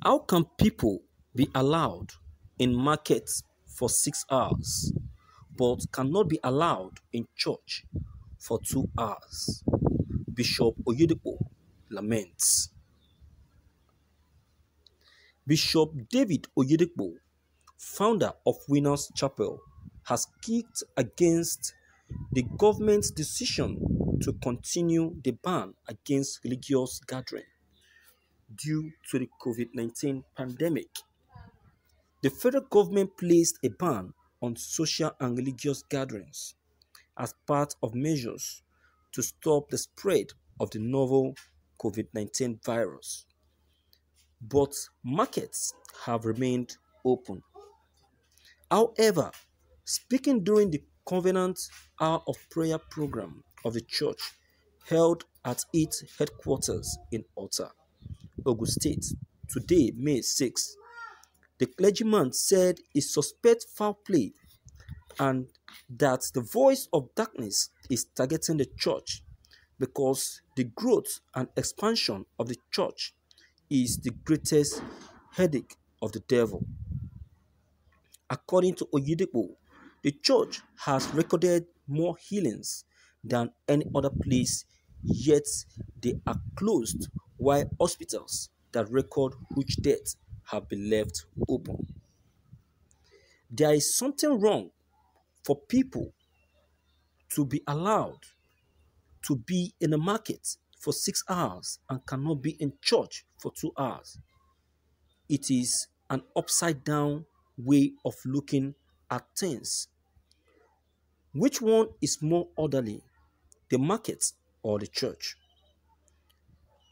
How can people be allowed in markets for 6 hours but cannot be allowed in church for 2 hours? Bishop Oyedepo laments. Bishop David Oyedepo, founder of Winners Chapel, has kicked against the government's decision to continue the ban against religious gathering due to the COVID-19 pandemic. The federal government placed a ban on social and religious gatherings as part of measures to stop the spread of the novel COVID-19 virus. But markets have remained open. However, speaking during the Covenant Hour of Prayer program of the church held at its headquarters in Ota, Ogun State, today, May 6, the clergyman said he suspects foul play and that the voice of darkness is targeting the church because the growth and expansion of the church is the greatest headache of the devil. According to Oyedepo, the church has recorded more healings than any other place, yet they are closed, while hospitals that record huge deaths have been left open. There is something wrong for people to be allowed to be in the market for 6 hours and cannot be in church for 2 hours. It is an upside down way of looking at things. Which one is more orderly, the market or the church?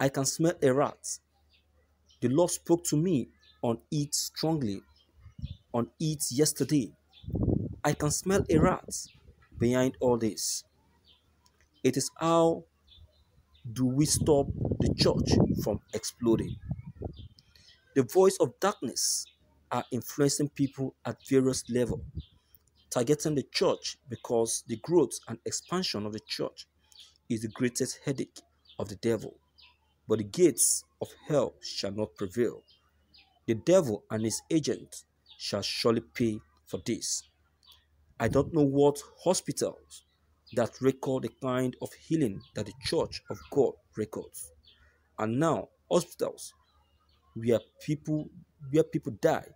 I can smell a rat. The Lord spoke to me on it strongly, on it yesterday. I can smell a rat behind all this. It is how do we stop the church from exploding? The voice of darkness are influencing people at various levels, targeting the church because the growth and expansion of the church is the greatest headache of the devil. But the gates of hell shall not prevail. The devil and his agents shall surely pay for this. I don't know what hospitals that record the kind of healing that the Church of God records. And now hospitals where people die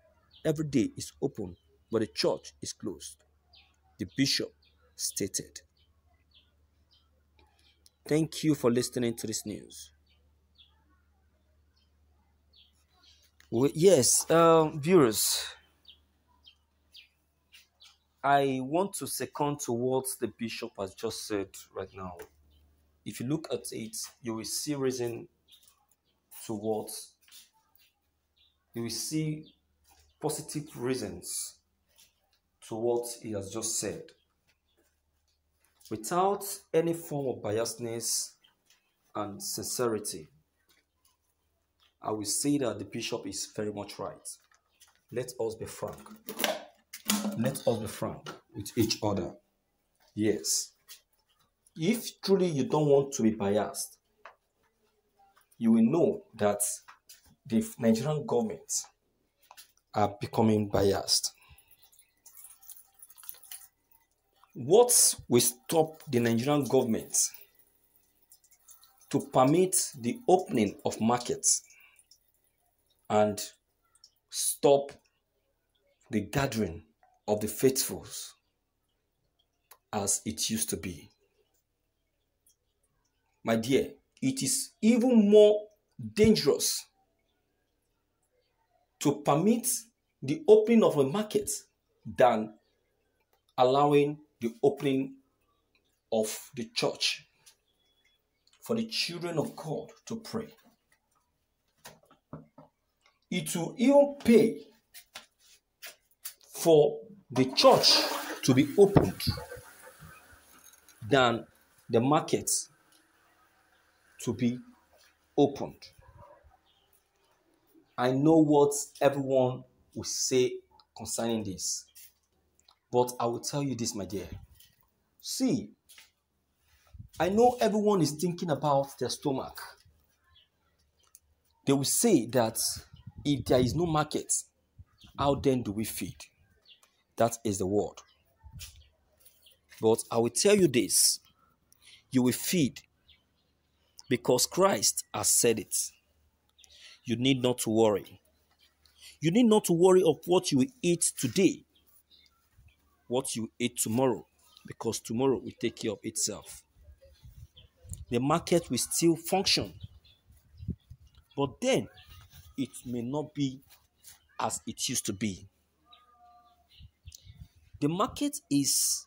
every day is open, but the church is closed. The bishop stated. Thank you for listening to this news. Yes, viewers, I want to second to what the bishop has just said right now. If you look at it, you will see reason to what you will see positive reasons to what he has just said. Without any form of biasness and sincerity, I will say that the bishop is very much right. Let us be frank. Let us be frank with each other. Yes. If truly you don't want to be biased, you will know that the Nigerian government are becoming biased. What will stop the Nigerian government to permit the opening of markets and stop the gathering of the faithful as it used to be? My dear, it is even more dangerous to permit the opening of a market than allowing the opening of the church for the children of God to pray. It will even pay for the church to be opened than the market to be opened. I know what everyone will say concerning this, but I will tell you this, my dear. See, I know everyone is thinking about their stomach. They will say that If there is no market, how then do we feed? That is the word. But I will tell you this: you will feed because Christ has said it. You need not to worry. You need not to worry of what you will eat today, what you eat tomorrow, because tomorrow will take care of itself. The market will still function, but then it may not be as it used to be. The market is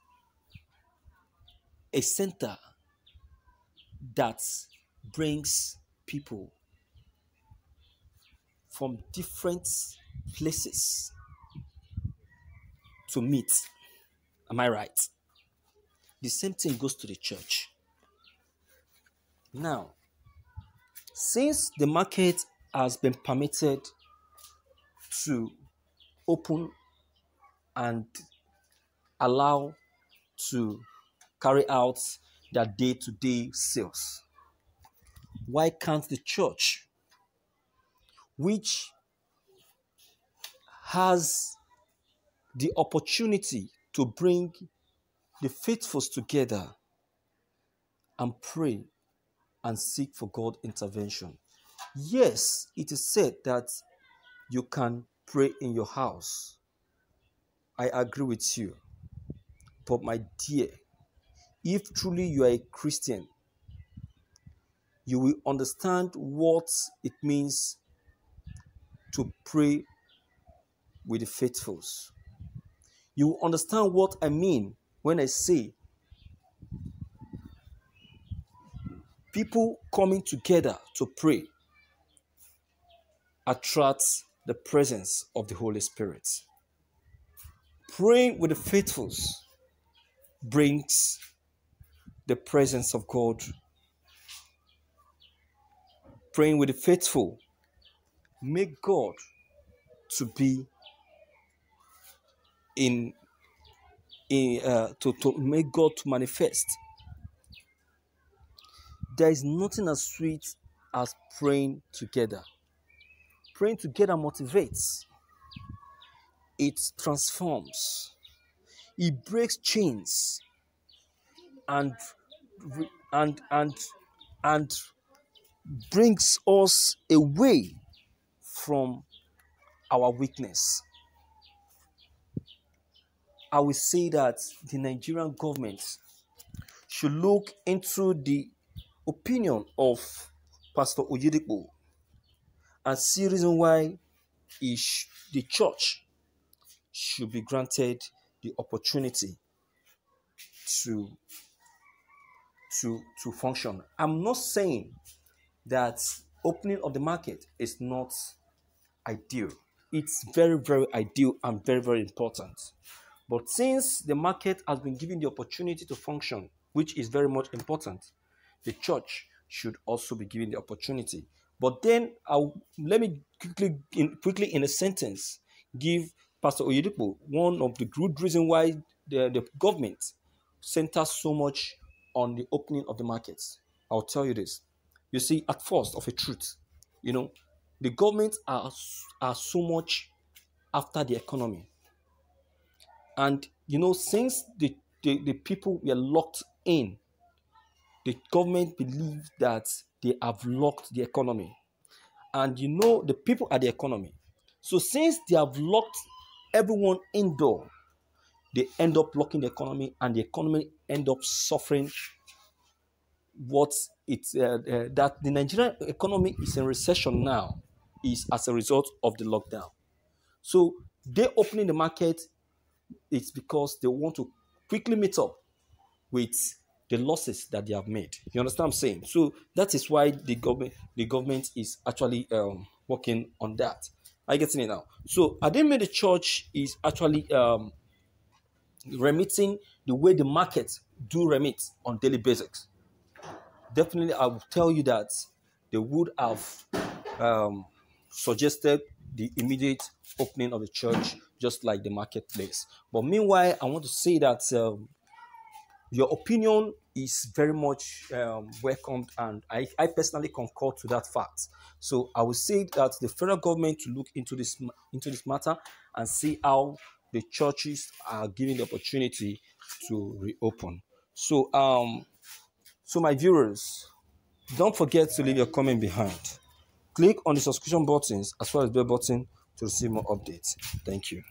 a center that brings people from different places to meet. Am I right? The same thing goes to the church. Now, since the market has been permitted to open and allow to carry out their day-to-day sales, why can't the church, which has the opportunity to bring the faithfuls together and pray and seek for God's intervention? Yes, it is said that you can pray in your house. I agree with you. But my dear, if truly you are a Christian, you will understand what it means to pray with the faithfuls. You will understand what I mean when I say people coming together to pray attracts the presence of the Holy Spirit. Praying with the faithfuls brings the presence of God. Praying with the faithful make God to be to make God to manifest. There is nothing as sweet as praying together. Praying together motivates. It transforms. It breaks chains and and and and brings us away from our weakness. I will say that the Nigerian government should look into the opinion of Pastor Oyedepo and see reason why the church should be granted the opportunity to function. I'm not saying that opening of the market is not ideal. It's very, very ideal and very, very important. But since the market has been given the opportunity to function, which is very much important, the church should also be given the opportunity. But then let me quickly in a sentence give Pastor Oyedepo one of the good reasons why the government centers so much on the opening of the markets. I'll tell you this. You see, at first of a truth, the government are so much after the economy. And since the people were locked in, the government believed that they have locked the economy. And the people are the economy. So since they have locked everyone indoor, they end up locking the economy, and the economy end up suffering that the Nigerian economy is in recession now is as a result of the lockdown. So they opening the market, it's because they want to quickly meet up with the losses that they have made. You understand what I'm saying? So that is why the government is actually working on that. Are you getting it now? So I didn't mean the church is actually remitting the way the market do remit on daily basis. Definitely, I will tell you that they would have suggested the immediate opening of the church, just like the marketplace. But meanwhile, I want to say that Your opinion is very much welcomed, and I personally concur to that fact. So I would say that the federal government to look into this matter and see how the churches are given the opportunity to reopen. So so my viewers, don't forget to leave your comment behind. Click on the subscription buttons as well as bell button to receive more updates. Thank you.